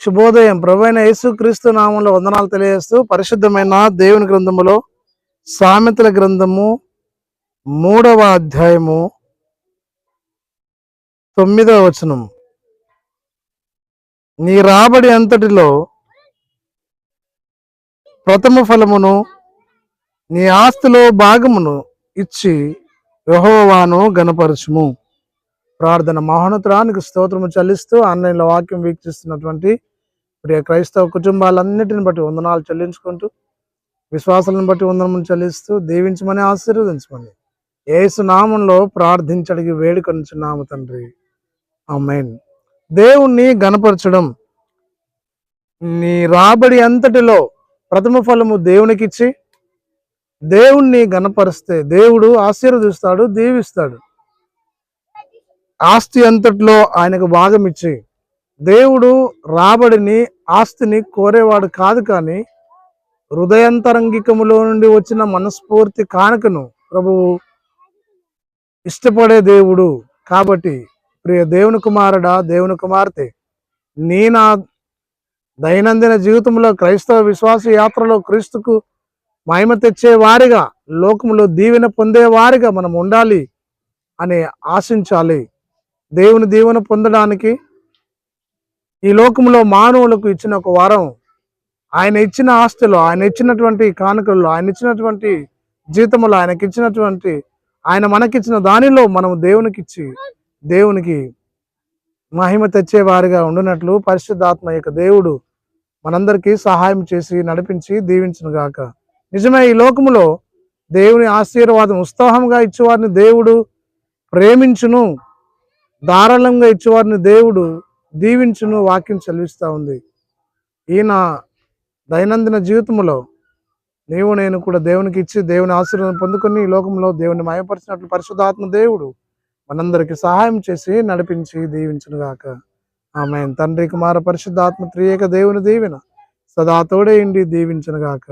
శుభోదయం. ప్రభువైన యేసుక్రీస్తు నామంలో వందనాలు తెలియజేస్తూ పరిశుద్ధమైన దేవుని గ్రంథములో సామెతల గ్రంథము 3వ అధ్యాయము 9వ వచనం. నీ రాబడి అంతటిలో ప్రథమ ఫలమును నీ ఆస్తిలో భాగమును ఇచ్చి యెహోవాను గణపరచుము. ప్రార్థన. మహోన్నతునికి స్తోత్రము చెల్లిస్తూ ఆన్లైన్లో వాక్యం వీక్షిస్తున్నటువంటి ప్రియ క్రైస్తవ కుటుంబాలన్నిటిని బట్టి వందనాలు చెల్లించుకుంటూ, విశ్వాసాలను బట్టి వందనములు చెల్లిస్తూ, దీవించమని ఆశీర్వదించమని యేసు నామంలో ప్రార్థించడిగి వేడుకొనుచున్నాము తండ్రి, ఆమేన్. దేవుణ్ణి గణపరచడం. నీ రాబడి అంతటిలో ప్రథమ ఫలము దేవునికిచ్చి దేవుణ్ణి గణపరిస్తే దేవుడు ఆశీర్వదిస్తాడు, దీవిస్తాడు. ఆస్తి అంతట్లో ఆయనకు భాగం ఇచ్చి, దేవుడు రాబడిని, ఆస్తిని కోరేవాడు కాదు, కానీ హృదయంతరంగికములో నుండి వచ్చిన మనస్ఫూర్తి కానుకను ప్రభువు ఇష్టపడే దేవుడు. కాబట్టి ప్రియ దేవుని కుమారుడా, దేవుని కుమార్తె, నా దైనందిన జీవితంలో క్రైస్తవ విశ్వాస యాత్రలో క్రీస్తుకు మహిమ తెచ్చే వారిగా, లోకంలో దీవెన పొందే వారిగా మనం ఉండాలి అని ఆశించాలి. దేవుని దీవెన పొందడానికి ఈ లోకంలో మానవులకు ఇచ్చిన ఒక వరం, ఆయన ఇచ్చిన ఆస్తిలో, ఆయన ఇచ్చినటువంటి కానుకల్లో, ఆయన ఇచ్చినటువంటి జీతములో, ఆయనకి ఇచ్చినటువంటి, ఆయన మనకిచ్చిన దానిలో మనం దేవునికిచ్చి దేవునికి మహిమ తెచ్చే వారిగా ఉండినట్లు పరిశుద్ధాత్మ యొక్క దేవుడు మనందరికీ సహాయం చేసి నడిపించి దీవించును గాక. నిజమే, ఈ లోకములో దేవుని ఆశీర్వాదం ఉత్సాహంగా ఇచ్చేవారిని దేవుడు ప్రేమించును, ధారాళంగా ఇచ్చేవారిని దేవుడు దీవించును వాక్యం చదివిస్తూ ఉంది. ఈయన దైనందిన జీవితంలో నీవు నేను కూడా దేవునికి ఇచ్చి దేవుని ఆశీర్వాదం పొందుకొని ఈ లోకంలో దేవుని మయపరిచినట్లు పరిశుద్ధాత్మ దేవుడు మనందరికీ సహాయం చేసి నడిపించి దీవించును గాక. ఆమేన్. తండ్రి, కుమార, పరిశుద్ధాత్మ త్రియేక దేవుని దీవెన సదా తోడే ఇండి దీవించును గాక.